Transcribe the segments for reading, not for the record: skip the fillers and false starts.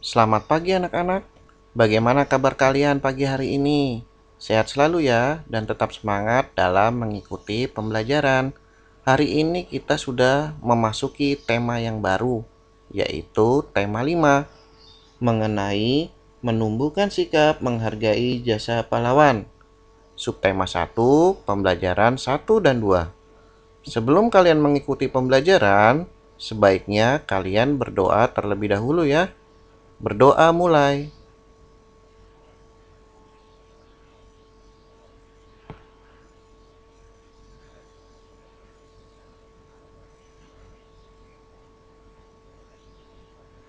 Selamat pagi anak-anak. Bagaimana kabar kalian pagi hari ini? Sehat selalu ya dan tetap semangat dalam mengikuti pembelajaran. Hari ini kita sudah memasuki tema yang baru, yaitu tema 5, mengenai menumbuhkan sikap menghargai jasa pahlawan. Subtema 1, pembelajaran 1 dan 2. Sebelum kalian mengikuti pembelajaran, sebaiknya kalian berdoa terlebih dahulu ya. Berdoa mulai.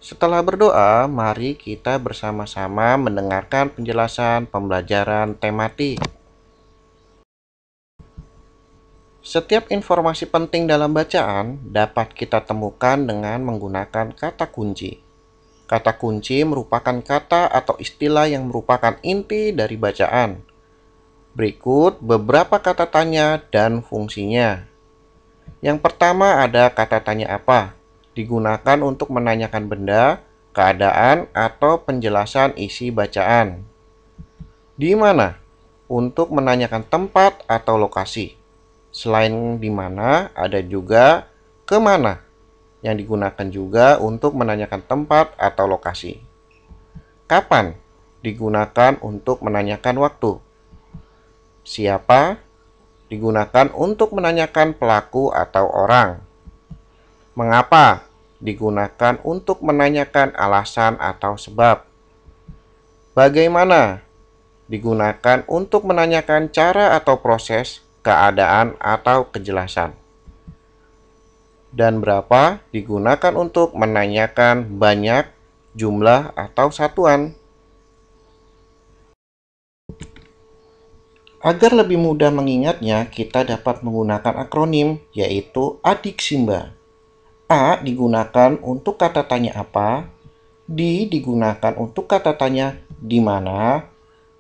Setelah berdoa, mari kita bersama-sama mendengarkan penjelasan pembelajaran tematik. Setiap informasi penting dalam bacaan dapat kita temukan dengan menggunakan kata kunci. Kata kunci merupakan kata atau istilah yang merupakan inti dari bacaan. Berikut beberapa kata tanya dan fungsinya. Yang pertama ada kata tanya apa, digunakan untuk menanyakan benda, keadaan, atau penjelasan isi bacaan. Di mana? Untuk menanyakan tempat atau lokasi. Selain di mana, ada juga ke mana, yang digunakan juga untuk menanyakan tempat atau lokasi. Kapan? Digunakan untuk menanyakan waktu. Siapa? Digunakan untuk menanyakan pelaku atau orang. Mengapa? Digunakan untuk menanyakan alasan atau sebab. Bagaimana? Digunakan untuk menanyakan cara atau proses, keadaan atau kejelasan. Dan berapa? Digunakan untuk menanyakan banyak, jumlah, atau satuan. Agar lebih mudah mengingatnya, kita dapat menggunakan akronim, yaitu ADIK-SIMBA. A digunakan untuk kata tanya apa, D digunakan untuk kata tanya di mana,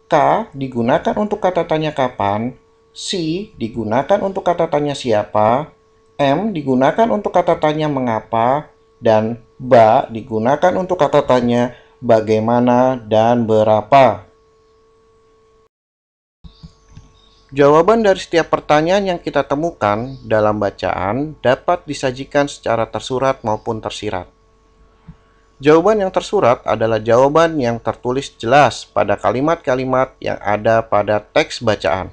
K digunakan untuk kata tanya kapan, C digunakan untuk kata tanya siapa, M digunakan untuk kata tanya mengapa, dan B digunakan untuk kata tanya bagaimana dan berapa. Jawaban dari setiap pertanyaan yang kita temukan dalam bacaan dapat disajikan secara tersurat maupun tersirat. Jawaban yang tersurat adalah jawaban yang tertulis jelas pada kalimat-kalimat yang ada pada teks bacaan.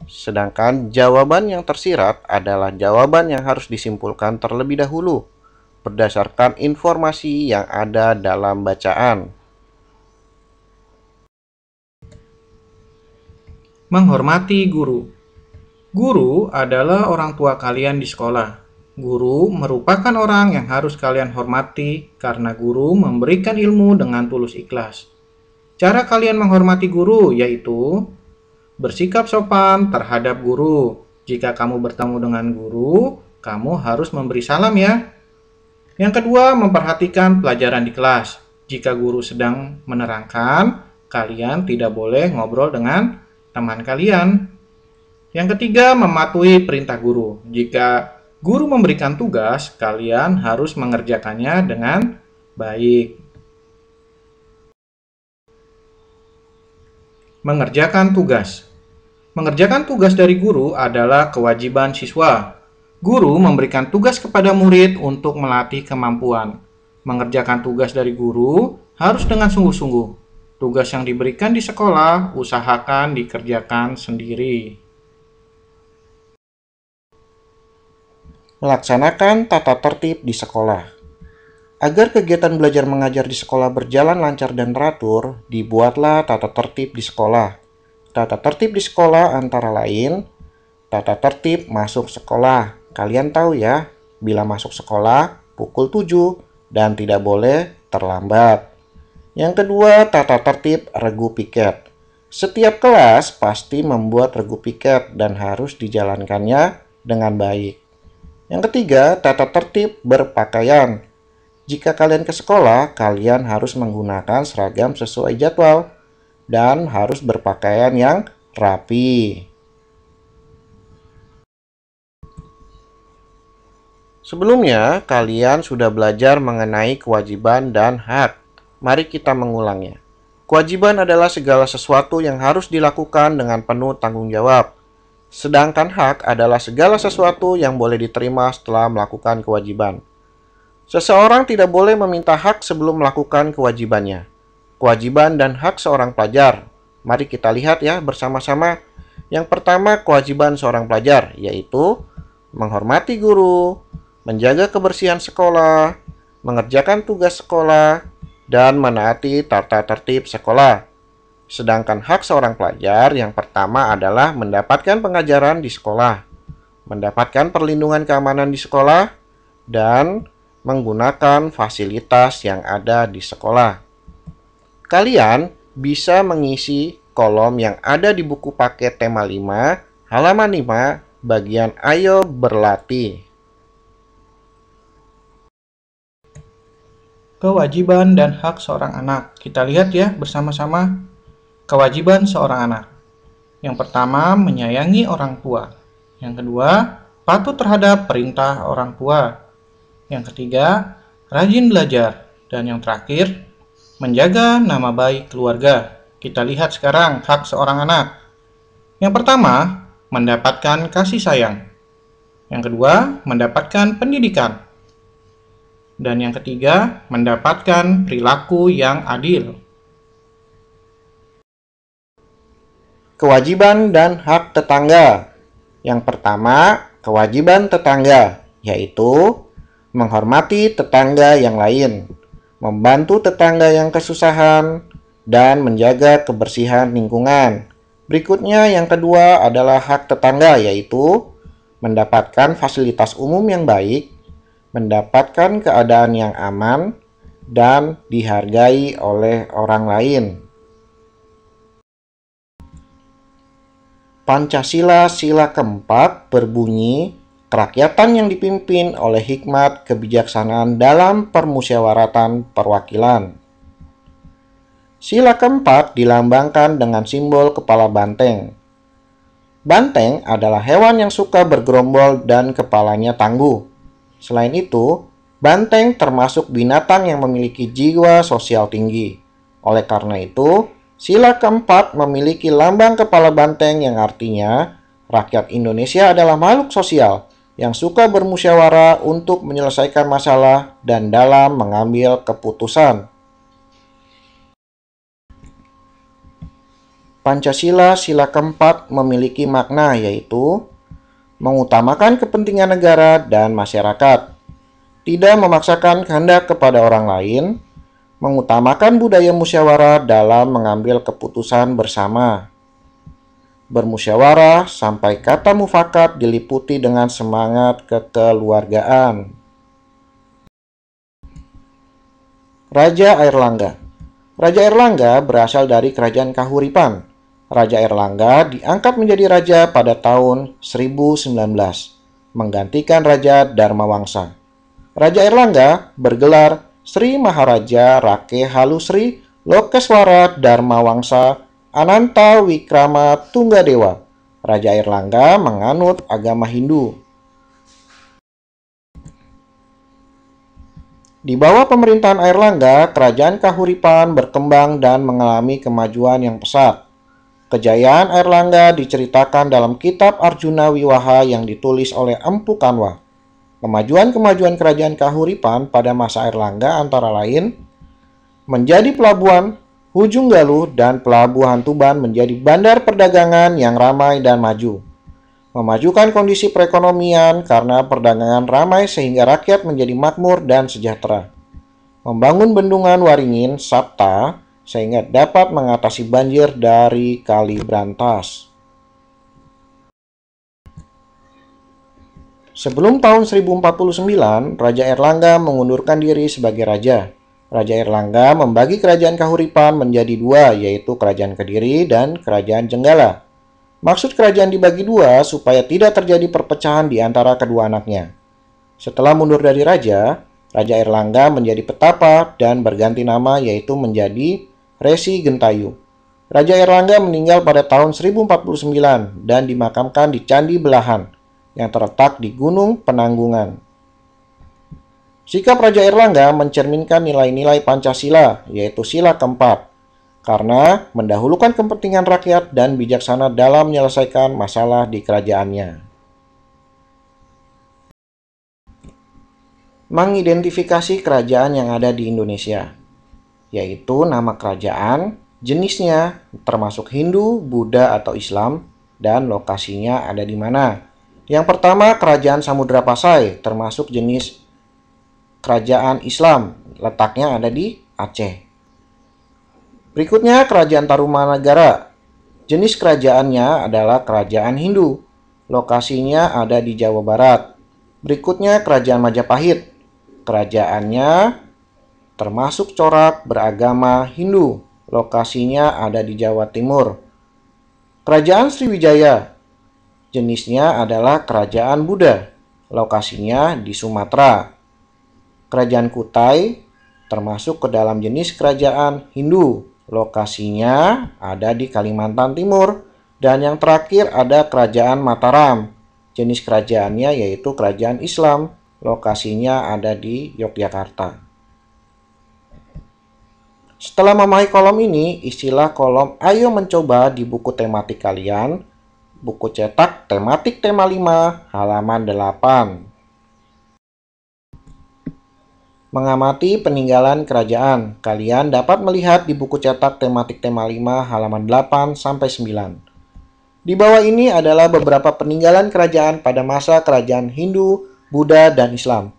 Sedangkan jawaban yang tersirat adalah jawaban yang harus disimpulkan terlebih dahulu berdasarkan informasi yang ada dalam bacaan. Menghormati guru. Guru adalah orang tua kalian di sekolah. Guru merupakan orang yang harus kalian hormati karena guru memberikan ilmu dengan tulus ikhlas. Cara kalian menghormati guru yaitu bersikap sopan terhadap guru. Jika kamu bertemu dengan guru, kamu harus memberi salam ya. Yang kedua, memperhatikan pelajaran di kelas. Jika guru sedang menerangkan, kalian tidak boleh ngobrol dengan teman kalian. Yang ketiga, mematuhi perintah guru. Jika guru memberikan tugas, kalian harus mengerjakannya dengan baik. Mengerjakan tugas. Mengerjakan tugas dari guru adalah kewajiban siswa. Guru memberikan tugas kepada murid untuk melatih kemampuan. Mengerjakan tugas dari guru harus dengan sungguh-sungguh. Tugas yang diberikan di sekolah usahakan dikerjakan sendiri. Melaksanakan tata tertib di sekolah. Agar kegiatan belajar mengajar di sekolah berjalan lancar dan teratur, dibuatlah tata tertib di sekolah. Tata tertib di sekolah antara lain, tata tertib masuk sekolah. Kalian tahu ya, bila masuk sekolah pukul 7 dan tidak boleh terlambat. Yang kedua, tata tertib regu piket. Setiap kelas pasti membuat regu piket dan harus dijalankannya dengan baik. Yang ketiga, tata tertib berpakaian. Jika kalian ke sekolah, kalian harus menggunakan seragam sesuai jadwal dan harus berpakaian yang rapi. Sebelumnya, kalian sudah belajar mengenai kewajiban dan hak. Mari kita mengulangnya. Kewajiban adalah segala sesuatu yang harus dilakukan dengan penuh tanggung jawab. Sedangkan hak adalah segala sesuatu yang boleh diterima setelah melakukan kewajiban. Seseorang tidak boleh meminta hak sebelum melakukan kewajibannya. Kewajiban dan hak seorang pelajar. Mari kita lihat ya bersama-sama. Yang pertama, kewajiban seorang pelajar, yaitu menghormati guru, menjaga kebersihan sekolah, mengerjakan tugas sekolah, dan menaati tata tertib sekolah. Sedangkan hak seorang pelajar yang pertama adalah mendapatkan pengajaran di sekolah, mendapatkan perlindungan keamanan di sekolah, dan menggunakan fasilitas yang ada di sekolah. Kalian bisa mengisi kolom yang ada di buku paket tema 5, halaman 5, bagian Ayo Berlatih. Kewajiban dan hak seorang anak. Kita lihat ya bersama-sama. Kewajiban seorang anak. Yang pertama, menyayangi orang tua. Yang kedua, patuh terhadap perintah orang tua. Yang ketiga, rajin belajar. Dan yang terakhir, menjaga nama baik keluarga. Kita lihat sekarang hak seorang anak. Yang pertama, mendapatkan kasih sayang. Yang kedua, mendapatkan pendidikan. Dan yang ketiga, mendapatkan perilaku yang adil. Kewajiban dan hak tetangga. Yang pertama, kewajiban tetangga, yaitu menghormati tetangga yang lain, membantu tetangga yang kesusahan, dan menjaga kebersihan lingkungan. Berikutnya yang kedua adalah hak tetangga, yaitu mendapatkan fasilitas umum yang baik, mendapatkan keadaan yang aman, dan dihargai oleh orang lain. Pancasila sila keempat berbunyi, kerakyatan yang dipimpin oleh hikmat kebijaksanaan dalam permusyawaratan perwakilan. Sila keempat dilambangkan dengan simbol kepala banteng. Banteng adalah hewan yang suka bergerombol dan kepalanya tangguh. Selain itu, banteng termasuk binatang yang memiliki jiwa sosial tinggi. Oleh karena itu, sila keempat memiliki lambang kepala banteng yang artinya rakyat Indonesia adalah makhluk sosial yang suka bermusyawarah untuk menyelesaikan masalah dan dalam mengambil keputusan. Pancasila sila keempat memiliki makna yaitu mengutamakan kepentingan negara dan masyarakat, tidak memaksakan kehendak kepada orang lain, mengutamakan budaya musyawarah dalam mengambil keputusan bersama. Bermusyawarah sampai kata mufakat diliputi dengan semangat kekeluargaan. Raja Airlangga. Raja Airlangga berasal dari kerajaan Kahuripan. Raja Airlangga diangkat menjadi raja pada tahun 1019, menggantikan Raja Dharmawangsa. Raja Airlangga bergelar Sri Maharaja Rake Halusri Lokeswara Dharmawangsa Ananta Wikrama Tunggadewa. Raja Airlangga menganut agama Hindu. Di bawah pemerintahan Airlangga, kerajaan Kahuripan berkembang dan mengalami kemajuan yang pesat. Kejayaan Airlangga diceritakan dalam kitab Arjuna Wiwaha yang ditulis oleh Empu Kanwa. Kemajuan-kemajuan kerajaan Kahuripan pada masa Airlangga antara lain menjadi pelabuhan Ujung Galuh dan pelabuhan Tuban menjadi bandar perdagangan yang ramai dan maju. Memajukan kondisi perekonomian karena perdagangan ramai sehingga rakyat menjadi makmur dan sejahtera. Membangun bendungan Waringin, Sabta, sehingga dapat mengatasi banjir dari Kali Brantas. Sebelum tahun 1049, Raja Airlangga mengundurkan diri sebagai raja. Raja Airlangga membagi kerajaan Kahuripan menjadi dua, yaitu Kerajaan Kediri dan Kerajaan Jenggala. Maksud kerajaan dibagi dua supaya tidak terjadi perpecahan di antara kedua anaknya. Setelah mundur dari raja, Raja Airlangga menjadi petapa dan berganti nama yaitu menjadi Resi Gentayu. Raja Airlangga meninggal pada tahun 1049 dan dimakamkan di Candi Belahan yang terletak di Gunung Penanggungan. Sikap Raja Airlangga mencerminkan nilai-nilai Pancasila, yaitu sila keempat, karena mendahulukan kepentingan rakyat dan bijaksana dalam menyelesaikan masalah di kerajaannya. Mengidentifikasi kerajaan yang ada di Indonesia, yaitu nama kerajaan, jenisnya, termasuk Hindu, Buddha, atau Islam, dan lokasinya ada di mana. Yang pertama, Kerajaan Samudra Pasai, termasuk jenis kerajaan Islam, letaknya ada di Aceh. Berikutnya, Kerajaan Tarumanagara, jenis kerajaannya adalah kerajaan Hindu, lokasinya ada di Jawa Barat. Berikutnya, Kerajaan Majapahit, kerajaannya termasuk corak beragama Hindu, lokasinya ada di Jawa Timur. Kerajaan Sriwijaya, jenisnya adalah kerajaan Buddha, lokasinya di Sumatera. Kerajaan Kutai termasuk ke dalam jenis kerajaan Hindu, lokasinya ada di Kalimantan Timur. Dan yang terakhir ada Kerajaan Mataram, jenis kerajaannya yaitu kerajaan Islam, lokasinya ada di Yogyakarta. Setelah memahami kolom ini, istilah kolom "Ayo mencoba" di buku tematik kalian, buku cetak tematik tema 5, halaman 8. Mengamati peninggalan kerajaan. Kalian dapat melihat di buku cetak tematik tema 5, halaman 8 sampai 9. Di bawah ini adalah beberapa peninggalan kerajaan pada masa kerajaan Hindu, Buddha, dan Islam.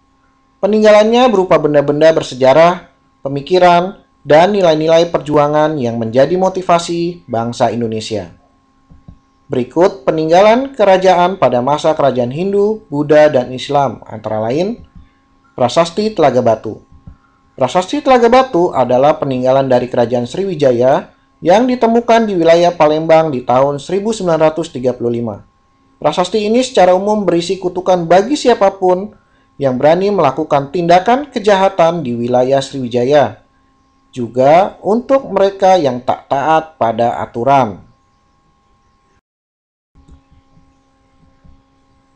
Peninggalannya berupa benda-benda bersejarah, pemikiran, dan nilai-nilai perjuangan yang menjadi motivasi bangsa Indonesia. Berikut peninggalan kerajaan pada masa kerajaan Hindu, Buddha, dan Islam, antara lain Prasasti Telaga Batu. Prasasti Telaga Batu adalah peninggalan dari kerajaan Sriwijaya yang ditemukan di wilayah Palembang di tahun 1935. Prasasti ini secara umum berisi kutukan bagi siapapun yang berani melakukan tindakan kejahatan di wilayah Sriwijaya, juga untuk mereka yang tak taat pada aturan.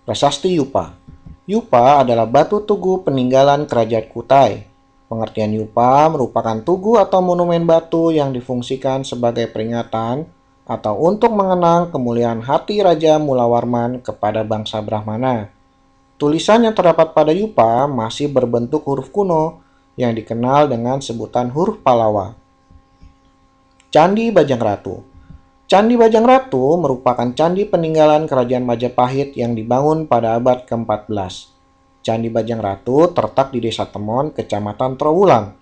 Prasasti Yupa. Yupa adalah batu tugu peninggalan kerajaan Kutai. Pengertian Yupa merupakan tugu atau monumen batu yang difungsikan sebagai peringatan atau untuk mengenang kemuliaan hati Raja Mulawarman kepada bangsa Brahmana. Tulisan yang terdapat pada Yupa masih berbentuk huruf kuno yang dikenal dengan sebutan huruf Pallawa. Candi Bajang Ratu. Candi Bajang Ratu merupakan candi peninggalan kerajaan Majapahit yang dibangun pada abad ke-14. Candi Bajang Ratu terletak di Desa Temon, Kecamatan Trowulan.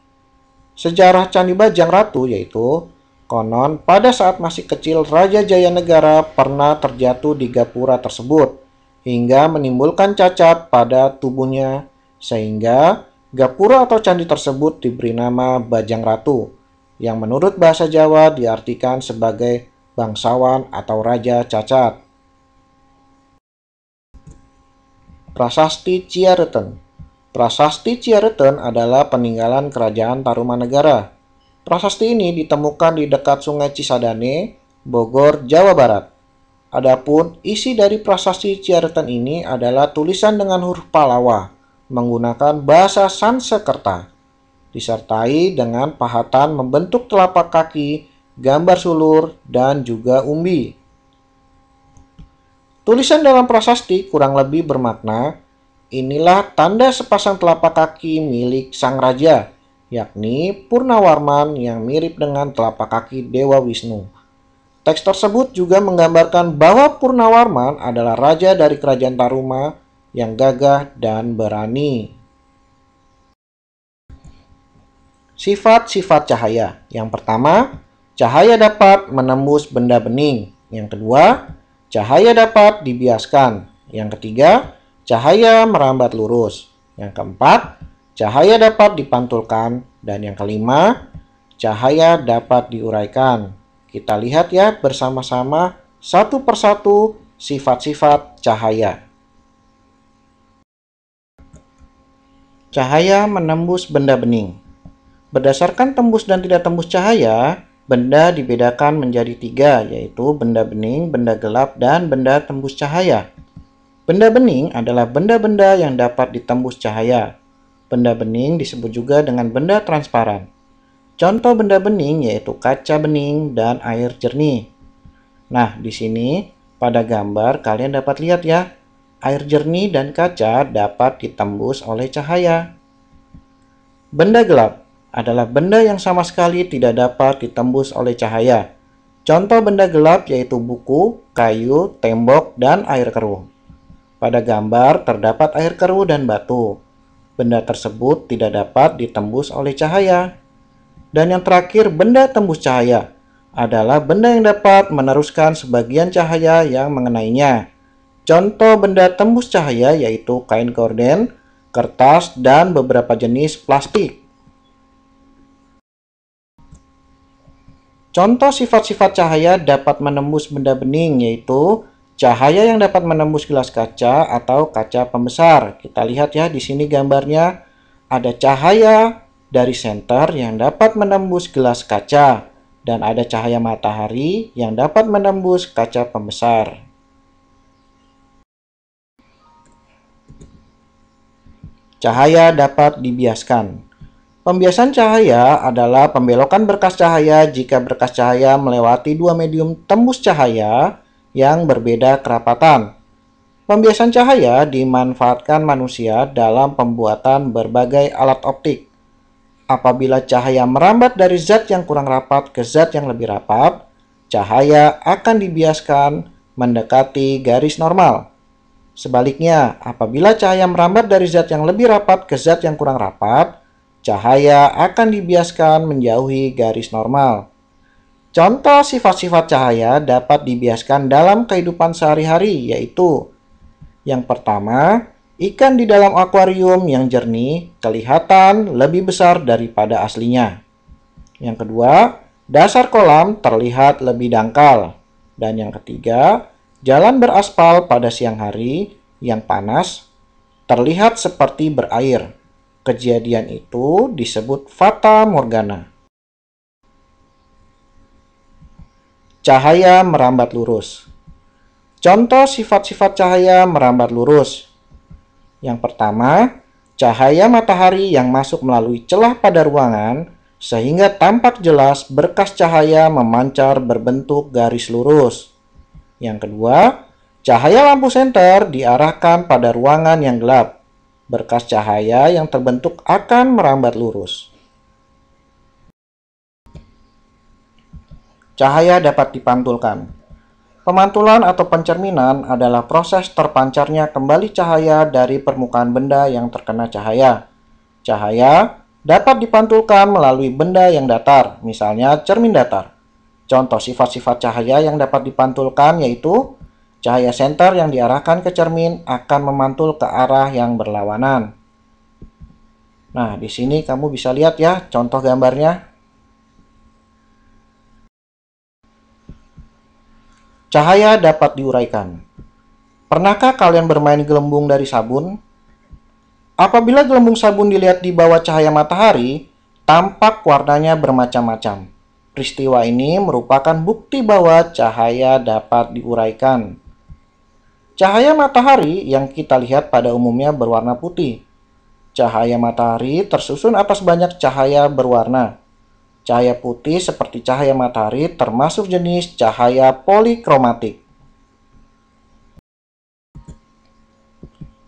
Sejarah Candi Bajang Ratu yaitu, konon pada saat masih kecil Raja Jayanegara pernah terjatuh di gapura tersebut hingga menimbulkan cacat pada tubuhnya, sehingga gapura atau candi tersebut diberi nama Bajang Ratu, yang menurut bahasa Jawa diartikan sebagai bangsawan atau raja cacat. Prasasti Ciareten. Prasasti Ciareten adalah peninggalan kerajaan Tarumanegara. Prasasti ini ditemukan di dekat Sungai Cisadane, Bogor, Jawa Barat. Adapun isi dari prasasti Ciareten ini adalah tulisan dengan huruf Pallawa menggunakan bahasa Sanskerta, disertai dengan pahatan membentuk telapak kaki, gambar sulur, dan juga umbi. Tulisan dalam prasasti kurang lebih bermakna, inilah tanda sepasang telapak kaki milik sang raja, yakni Purnawarman yang mirip dengan telapak kaki Dewa Wisnu. Teks tersebut juga menggambarkan bahwa Purnawarman adalah raja dari kerajaan Taruma yang gagah dan berani. Sifat-sifat cahaya. Yang pertama, cahaya dapat menembus benda bening. Yang kedua, cahaya dapat dibiaskan. Yang ketiga, cahaya merambat lurus. Yang keempat, cahaya dapat dipantulkan. Dan yang kelima, cahaya dapat diuraikan. Kita lihat ya bersama-sama satu persatu sifat-sifat cahaya. Cahaya menembus benda bening. Berdasarkan tembus dan tidak tembus cahaya, benda dibedakan menjadi 3, yaitu benda bening, benda gelap, dan benda tembus cahaya. Benda bening adalah benda-benda yang dapat ditembus cahaya. Benda bening disebut juga dengan benda transparan. Contoh benda bening yaitu kaca bening dan air jernih. Nah, di sini pada gambar kalian dapat lihat ya, air jernih dan kaca dapat ditembus oleh cahaya. Benda gelap adalah benda yang sama sekali tidak dapat ditembus oleh cahaya. Contoh benda gelap yaitu buku, kayu, tembok, dan air keruh. Pada gambar terdapat air keruh dan batu. Benda tersebut tidak dapat ditembus oleh cahaya. Dan yang terakhir, benda tembus cahaya adalah benda yang dapat meneruskan sebagian cahaya yang mengenainya. Contoh benda tembus cahaya yaitu kain gorden, kertas, dan beberapa jenis plastik. Contoh sifat-sifat cahaya dapat menembus benda bening yaitu cahaya yang dapat menembus gelas kaca atau kaca pembesar. Kita lihat ya di sini gambarnya ada cahaya dari senter yang dapat menembus gelas kaca dan ada cahaya matahari yang dapat menembus kaca pembesar. Cahaya dapat dibiaskan. Pembiasan cahaya adalah pembelokan berkas cahaya jika berkas cahaya melewati dua medium tembus cahaya yang berbeda kerapatan. Pembiasan cahaya dimanfaatkan manusia dalam pembuatan berbagai alat optik. Apabila cahaya merambat dari zat yang kurang rapat ke zat yang lebih rapat, cahaya akan dibiaskan mendekati garis normal. Sebaliknya, apabila cahaya merambat dari zat yang lebih rapat ke zat yang kurang rapat, cahaya akan dibiaskan menjauhi garis normal. Contoh sifat-sifat cahaya dapat dibiaskan dalam kehidupan sehari-hari yaitu yang pertama, ikan di dalam akuarium yang jernih kelihatan lebih besar daripada aslinya. Yang kedua, dasar kolam terlihat lebih dangkal. Dan yang ketiga, jalan beraspal pada siang hari yang panas terlihat seperti berair. Kejadian itu disebut fata morgana. Cahaya merambat lurus. Contoh sifat-sifat cahaya merambat lurus. Yang pertama, cahaya matahari yang masuk melalui celah pada ruangan sehingga tampak jelas berkas cahaya memancar berbentuk garis lurus. Yang kedua, cahaya lampu senter diarahkan pada ruangan yang gelap. Berkas cahaya yang terbentuk akan merambat lurus. Cahaya dapat dipantulkan. Pemantulan atau pencerminan adalah proses terpancarnya kembali cahaya dari permukaan benda yang terkena cahaya. Cahaya dapat dipantulkan melalui benda yang datar, misalnya cermin datar. Contoh sifat-sifat cahaya yang dapat dipantulkan yaitu cahaya senter yang diarahkan ke cermin akan memantul ke arah yang berlawanan. Nah, di sini kamu bisa lihat ya contoh gambarnya. Cahaya dapat diuraikan. Pernahkah kalian bermain gelembung dari sabun? Apabila gelembung sabun dilihat di bawah cahaya matahari, tampak warnanya bermacam-macam. Peristiwa ini merupakan bukti bahwa cahaya dapat diuraikan. Cahaya matahari yang kita lihat pada umumnya berwarna putih. Cahaya matahari tersusun atas banyak cahaya berwarna. Cahaya putih seperti cahaya matahari termasuk jenis cahaya polikromatik.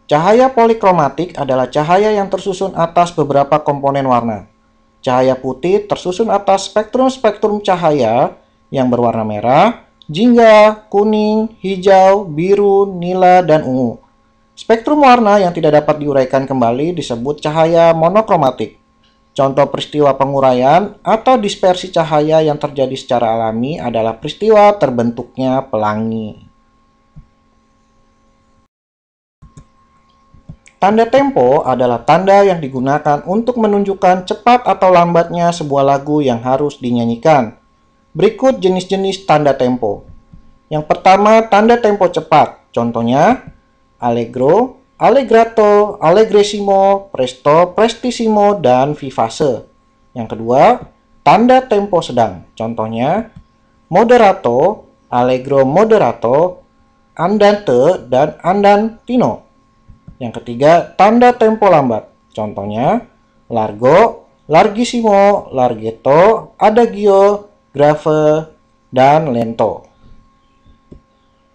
Cahaya polikromatik adalah cahaya yang tersusun atas beberapa komponen warna. Cahaya putih tersusun atas spektrum-spektrum cahaya yang berwarna merah, jingga, kuning, hijau, biru, nila, dan ungu. Spektrum warna yang tidak dapat diuraikan kembali disebut cahaya monokromatik. Contoh peristiwa penguraian atau dispersi cahaya yang terjadi secara alami adalah peristiwa terbentuknya pelangi. Tanda tempo adalah tanda yang digunakan untuk menunjukkan cepat atau lambatnya sebuah lagu yang harus dinyanyikan. Berikut jenis-jenis tanda tempo. Yang pertama, tanda tempo cepat. Contohnya, allegro, allegretto, allegrissimo, presto, prestissimo, dan vivace. Yang kedua, tanda tempo sedang. Contohnya, moderato, allegro moderato, andante, dan andantino. Yang ketiga, tanda tempo lambat. Contohnya, largo, largissimo, larghetto, adagio, grave, dan lento.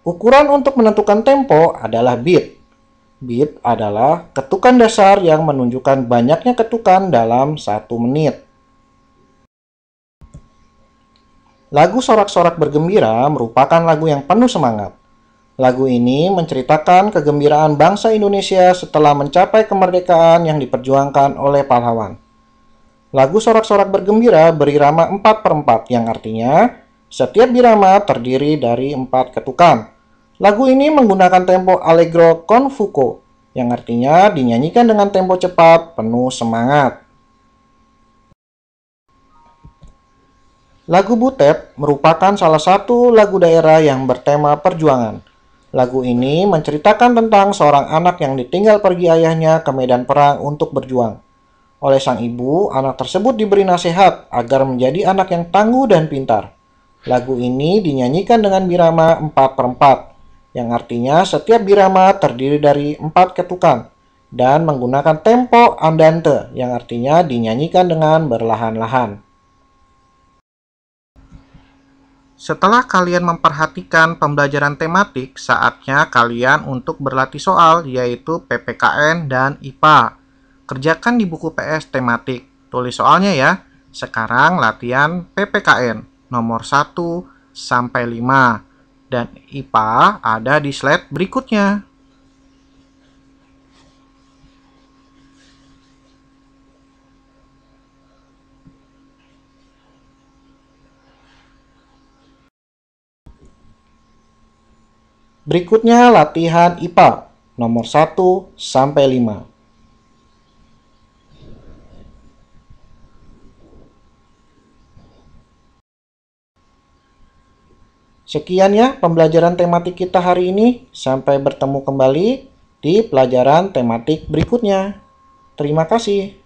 Ukuran untuk menentukan tempo adalah beat. Beat adalah ketukan dasar yang menunjukkan banyaknya ketukan dalam 1 menit. Lagu Sorak-Sorak Bergembira merupakan lagu yang penuh semangat. Lagu ini menceritakan kegembiraan bangsa Indonesia setelah mencapai kemerdekaan yang diperjuangkan oleh pahlawan. Lagu Sorak-Sorak Bergembira berirama 4/4 yang artinya setiap birama terdiri dari 4 ketukan. Lagu ini menggunakan tempo allegro con fuoco yang artinya dinyanyikan dengan tempo cepat penuh semangat. Lagu Butet merupakan salah satu lagu daerah yang bertema perjuangan. Lagu ini menceritakan tentang seorang anak yang ditinggal pergi ayahnya ke medan perang untuk berjuang. Oleh sang ibu, anak tersebut diberi nasihat agar menjadi anak yang tangguh dan pintar. Lagu ini dinyanyikan dengan birama 4/4, yang artinya setiap birama terdiri dari 4 ketukan, dan menggunakan tempo andante, yang artinya dinyanyikan dengan berlahan-lahan. Setelah kalian memperhatikan pembelajaran tematik, saatnya kalian untuk berlatih soal, yaitu PPKN dan IPA. Kerjakan di buku PS tematik. Tulis soalnya ya. Sekarang latihan PPKN nomor 1 sampai 5 dan IPA ada di slide berikutnya. Berikutnya latihan IPA nomor 1 sampai 5. Sekian ya pembelajaran tematik kita hari ini. Sampai bertemu kembali di pelajaran tematik berikutnya. Terima kasih.